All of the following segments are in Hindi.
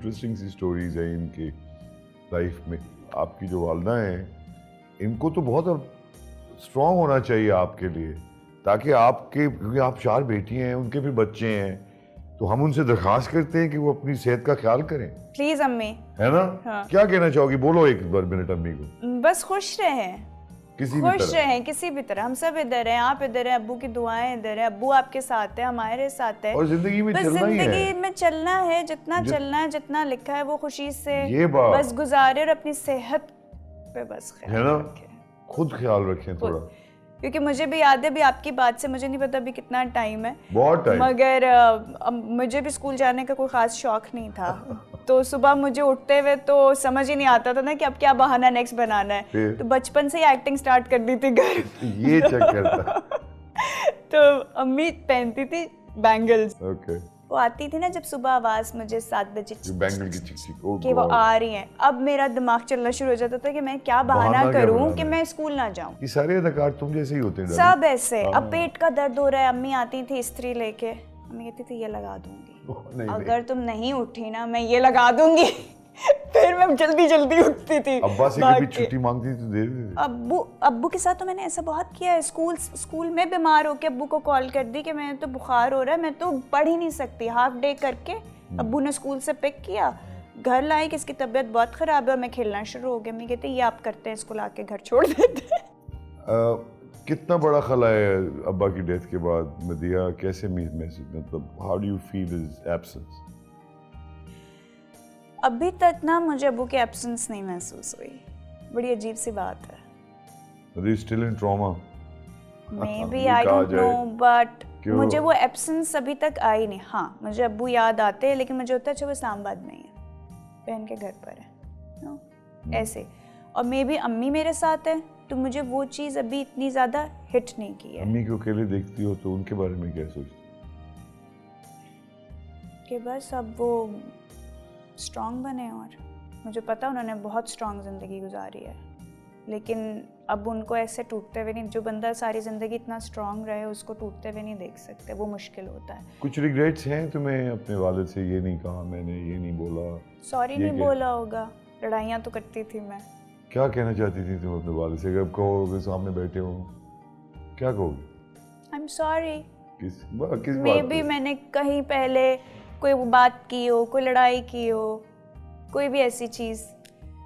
इंटरेस्टिंग सी स्टोरीज हैं इनकी लाइफ में। आपकी जो वालदा हैं, इनको तो बहुत स्ट्रॉन्ग होना चाहिए आपके लिए, ताकि आपके, क्योंकि आप 4 बेटी हैं, उनके भी बच्चे हैं, तो हम उनसे दरख्वास्त करते हैं कि वो अपनी सेहत का ख्याल करें। प्लीज अम्मी। है ना? हाँ। क्या कहना चाहोगी? बोलो एक बार मिनट अम्मी को। बस खुश रहें, किसी भी खुश तरह। रहें किसी भी तरह। हम सब इधर हैं, आप इधर हैं, अब्बू की दुआएं इधर है, अब्बू आपके साथ है, हमारे साथ है। और जिंदगी में बस चलना ही है। जिंदगी में चलना है, जितना चलना है, जितना लिखा है वो खुशी से ये बात बस गुजारे और अपनी सेहत पे बस है ख्याल ना, रखें। खुद ख्याल रखें थोड़ा, क्योंकि मुझे भी याद है, अभी आपकी बात से मुझे नहीं पता अभी कितना टाइम है, बहुत टाइम। मगर मुझे भी स्कूल जाने का कोई ख़ास शौक नहीं था। तो सुबह मुझे उठते हुए तो समझ ही नहीं आता था ना कि अब क्या बहाना नेक्स्ट बनाना है। तो बचपन से ही एक्टिंग स्टार्ट कर दी थी घर। ये चक्कर था। तो अम्मी पहनती थी बैंगल्स। ओके। वो आती थी ना जब सुबह आवाज मुझे 7 बजे बैंगल की चिक चिक, कि वो आ रही हैं, अब मेरा दिमाग चलना शुरू हो जाता था कि मैं क्या बहाना करूं कि मैं स्कूल ना जाऊं। ये सारे अदाकार तुम जैसे ही होते हैं सब ऐसे। अब पेट का दर्द हो रहा है, अम्मी आती थी इस्त्री लेके, अम्मी कहती थी ये लगा दूंगी, अगर तुम नहीं उठी ना मैं ये लगा दूंगी। फिर मैं जल्दी जल्दी उठती थी। अब्बा से कभी छुट्टी मांगती तो दे देते? अब्बू के साथ तो मैंने ऐसा बहुत किया है। स्कूल में बीमार होके अब्बू को कॉल कर दी कि मैं तो बुखार हो रहा है, मैं तो पढ़ ही नहीं सकती, हाफ डे करके अब्बू ने स्कूल से पिक किया, घर लाए कि इसकी तबीयत बहुत ख़राब है और मैं खेलना शुरू हो गया। मैं कहती ये आप करते हैं, स्कूल आके घर छोड़ देते हैं। कितना बड़ा खला है अब्बा की डेथ के बाद मदिया, कैसे महसूस, मतलब how do you feel his absence? अभी तक ना मुझे अब्बू की एब्सेंस नहीं महसूस हुई, बड़ी अजीब सी बात है। Still in trauma may be, I don't know, but मुझे वो एब्सेंस अभी तक आई नहीं। हाँ मुझे अब्बू याद आते हैं, लेकिन मुझे होता है अच्छा वो इस्लामाबाद नहीं है, बहन के घर पर है, ऐसे। और मे बी अम्मी मेरे साथ है, तो मुझे वो चीज़ अभी इतनी ज़्यादा हिट नहीं की है। अम्मी को अकेले देखती हो तो उनके बारे में क्या सोचती? कि बस अब वो स्ट्रॉन्ग बने, और मुझे पता उन्होंने बहुत स्ट्रॉन्ग ज़िंदगी गुजारी है, लेकिन अब उनको ऐसे टूटते हुए नहीं, जो बंदा सारी ज़िंदगी इतना स्ट्रॉन्ग रहे उसको टूटते हुए नहीं देख सकते, वो मुश्किल होता है। कुछ रिग्रेट्स हैं तुम्हें अपने वालिद से? ये नहीं कहा मैंने, ये नहीं बोला, सॉरी नहीं बोला होगा, लड़ाइयाँ तो करती थी मैं। क्या कहना चाहती थी तुम अपने वालिद से? अगर कहोगे सामने बैठे हो क्या कहोगे? I am sorry. किस बात मे बी मैंने कहीं पहले कोई बात की हो, कोई लड़ाई की हो, कोई भी ऐसी चीज़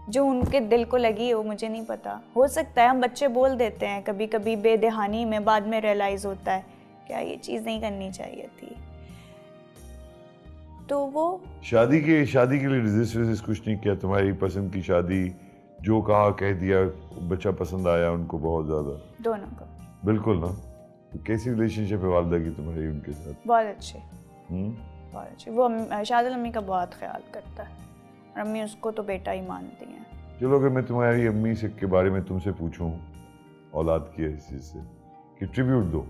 जो उनके दिल को लगी हो, मुझे नहीं पता। हो सकता है, हम बच्चे बोल देते हैं कभी कभी बेदहानी में, बाद में रियलाइज़ होता है क्या ये चीज़ नहीं करनी चाहिए थी। तो वो शादी के लिए रेजिस्टेंस कुछ नहीं किया? तुम्हारी पसंद की शादी, जो कहा कह दिया, बच्चा पसंद आया उनको बहुत ज़्यादा? दोनों को बिल्कुल ना। तो कैसी रिलेशनशिप है वालदा की तुम्हारी उनके साथ? बहुत अच्छे, बहुत अच्छे। वो शादिल अम्मी का बहुत ख्याल करता है, और अम्मी उसको तो बेटा ही मानती हैं। चलो अगर मैं तुम्हारी अम्मी से के बारे में तुमसे पूछूं औलाद की हैसियत से कि ट्रिब्यूट दो,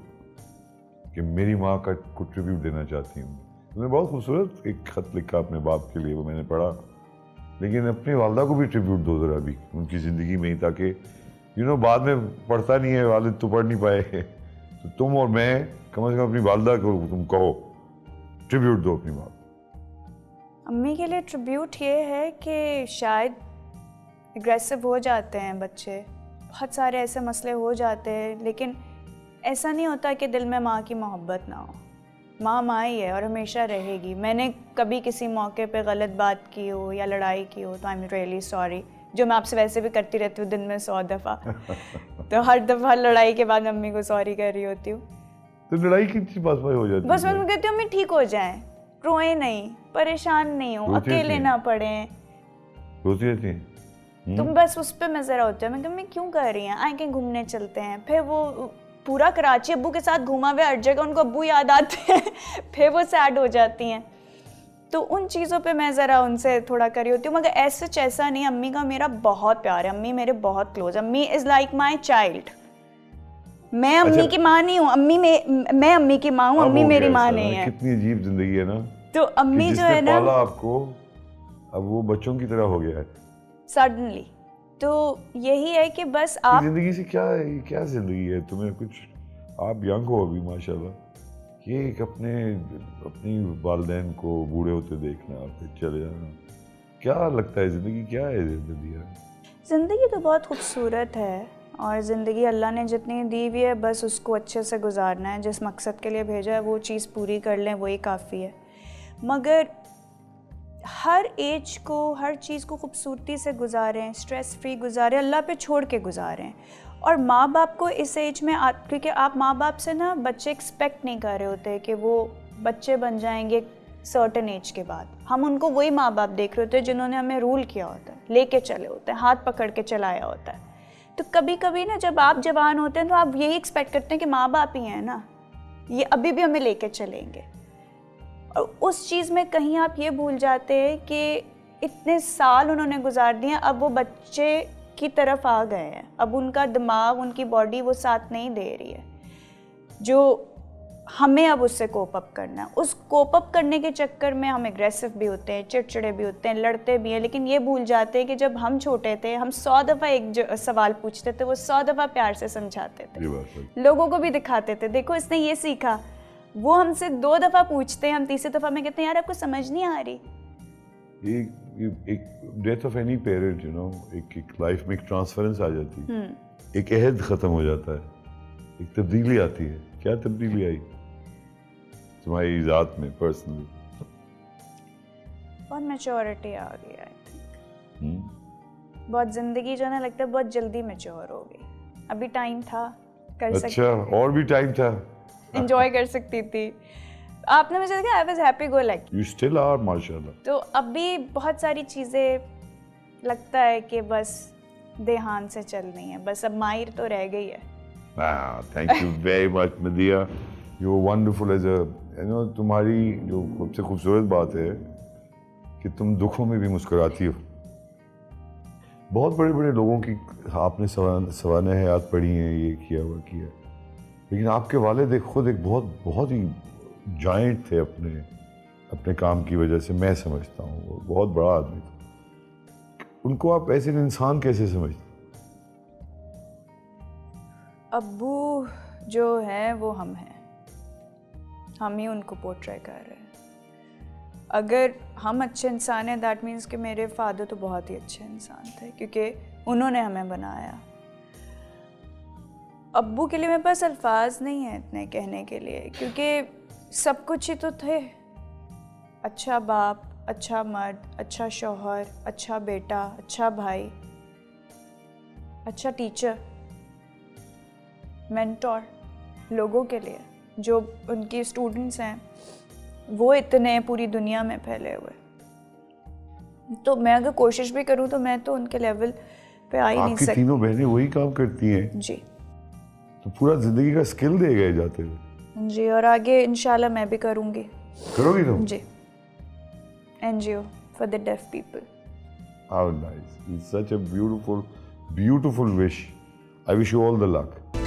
कि मेरी माँ का को ट्रिब्यूट देना चाहती हूँ। तुमने बहुत खूबसूरत एक ख़त लिखा अपने बाप के लिए, वो मैंने पढ़ा, लेकिन अपनी वालदा को भी ट्रिब्यूट दो ज़रा भी उनकी ज़िंदगी में ही, ताकि बाद में पढ़ता नहीं है वालिद तो पढ़ नहीं पाए, तो तुम और मैं कम से कम अपनी वालदा को तुम कहो ट्रिब्यूट दो अपनी माँ। अम्मी के लिए ट्रिब्यूट ये है कि शायद एग्रेसिव हो जाते हैं बच्चे, बहुत सारे ऐसे मसले हो जाते हैं, लेकिन ऐसा नहीं होता कि दिल में माँ की मोहब्बत ना हो। माँ माँ ही है और हमेशा रहेगी। मैंने कभी किसी मौके पे गलत बात की हो या लड़ाई की हो तो आई एम रियली सॉरी, जो मैं आपसे वैसे भी करती रहती हूँ दिन में 100 दफ़ा। तो हर दफ़ा लड़ाई के बाद मम्मी को सॉरी कर रही होती हूँ। तो लड़ाई की बात हो जाती है, बस मैं कहती हूँ अम्मी ठीक हो जाए, रोए नहीं, परेशान नहीं हो, अकेले ना पड़े। रोती रहती हैं तुम बस उस पर मैं ज़रा होती है, मैं मम्मी क्यों कर रही हैं, आए कहीं घूमने चलते हैं। फिर वो पूरा कराची अब्बू के साथ घूमा हुआ हर जगह उनको अब्बू याद आते हैं। फिर वो सैड हो जाती हैं। तो उन चीज़ों पे मैं ज़रा उनसे थोड़ा करी होती हूँ, मगर ऐसा नहीं। अम्मी का मेरा बहुत प्यार है, अम्मी मेरे बहुत क्लोज। अम्मी इज़ लाइक माई चाइल्ड। मैं अम्मी की माँ नहीं हूँ, मैं अम्मी की माँ हूँ, अम्मी मेरी माँ नहीं है। कितनी अजीब जिंदगी है ना। तो अम्मी जो है ना, पाला आपको, अब वो बच्चों की तरह हो गया है सडनली। तो यही है कि बस आप जिंदगी से क्या जिंदगी है तुम्हें कुछ, आप यंग हो अभी माशाल्लाह, ये एक अपनी वालदैन को बूढ़े होते देखना, फिर चले जाना, क्या लगता है ज़िंदगी क्या है ज़िंदगी? ज़िंदगी तो बहुत खूबसूरत है और ज़िंदगी अल्लाह ने जितनी दी हुई है बस उसको अच्छे से गुजारना है। जिस मकसद के लिए भेजा है वो चीज़ पूरी कर लें, वही काफ़ी है। मगर हर एज को, हर चीज़ को खूबसूरती से गुजारें, स्ट्रेस फ्री गुजारें, अल्लाह पे छोड़ के गुजारें। और माँ बाप को इस एज में क्योंकि आप माँ बाप से ना बच्चे एक्सपेक्ट नहीं कर रहे होते कि वो बच्चे बन जाएंगे सर्टेन एज के बाद। हम उनको वही माँ बाप देख रहे होते हैं जिन्होंने हमें रूल किया होता है, लेके चले होते हैं, हाथ पकड़ के चलाया होता है। तो कभी कभी ना जब आप जवान होते हैं तो आप यही एक्सपेक्ट करते हैं कि माँ बाप ही हैं ना, ये अभी भी हमें लेके चलेंगे। और उस चीज़ में कहीं आप ये भूल जाते हैं कि इतने साल उन्होंने गुजार दिए, अब वो बच्चे की तरफ आ गए हैं। अब उनका दिमाग, उनकी बॉडी वो साथ नहीं दे रही है जो हमें अब उससे कोप अप करना है। उस कोप अप करने के चक्कर में हम एग्रेसिव भी होते हैं, चिड़चिड़े भी होते हैं, लड़ते भी हैं, लेकिन ये भूल जाते हैं कि जब हम छोटे थे हम 100 दफ़ा एक सवाल पूछते थे, वो 100 दफ़ा प्यार से समझाते थे, लोगों को भी दिखाते थे, देखो इसने ये सीखा। वो हमसे 2 दफ़ा पूछते हैं, हम तीसरी दफ़ा में कहते हैं यार आपको समझ नहीं आ रही। एक death of any parent, you know, एक लाइफ में एक ट्रांसफरेंस आ जाती है, एक अहद ख़त्म हो जाता है, एक तब्दीली आती है। क्या तब्दीली आई तुम्हारी ज़ात में पर्सनली? बहुत मैच्योरिटी आ गई, आई थिंक। बहुत ज़िंदगी जो है ना, लगता है बहुत जल्दी मैच्योर हो गई। अभी टाइम था, कर सकती। अच्छा, और भी टाइम था, एंजॉय कर सकती थी। आपने मुझे देखा, I was happy go lucky. You still are माशाल्लाह। तो अभी बहुत सारी चीज़ें लगता है कि बस देहान से चल रही हैं, बस अब माहिर तो रह गई है। थैंक यू वेरी मच मदिया, you are wonderful as a, you know, तुम्हारी जो सबसे खूबसूरत बात है कि तुम दुखों में भी मुस्कुराती हो। बहुत बड़े बड़े लोगों की आपने सवाने हयात पढ़ी हैं, ये किया वो किया, लेकिन आपके वालिद खुद एक बहुत ही जायंट थे अपने काम की वजह से। मैं समझता हूँ वो बहुत बड़ा आदमी था। उनको आप ऐसे इंसान कैसे समझते? अब्बू जो है वो हम हैं, हम ही उनको पोर्ट्रे कर रहे हैं। अगर हम अच्छे इंसान हैं, दैट मीन्स कि मेरे फादर तो बहुत ही अच्छे इंसान थे क्योंकि उन्होंने हमें बनाया। अब्बू के लिए मेरे पास अल्फाज नहीं है इतने कहने के लिए, क्योंकि सब कुछ ही तो थे। अच्छा बाप, अच्छा मर्द, अच्छा शौहर, अच्छा बेटा, अच्छा भाई, अच्छा टीचर, मेंटोर लोगों के लिए। जो उनकी स्टूडेंट्स हैं वो इतने पूरी दुनिया में फैले हुए, तो मैं अगर कोशिश भी करूं तो मैं तो उनके लेवल पे आ ही नहीं सकती। आपकी तीनों बहनें वही काम करती हैं जी, तो पूरा जिंदगी का स्किल दे गए जाते हुए। जी, और आगे इंशाल्लाह मैं भी करूंगी। करोगी तुम? जी, NGO for the deaf people. How nice. It's such a beautiful wish. I wish you all the luck.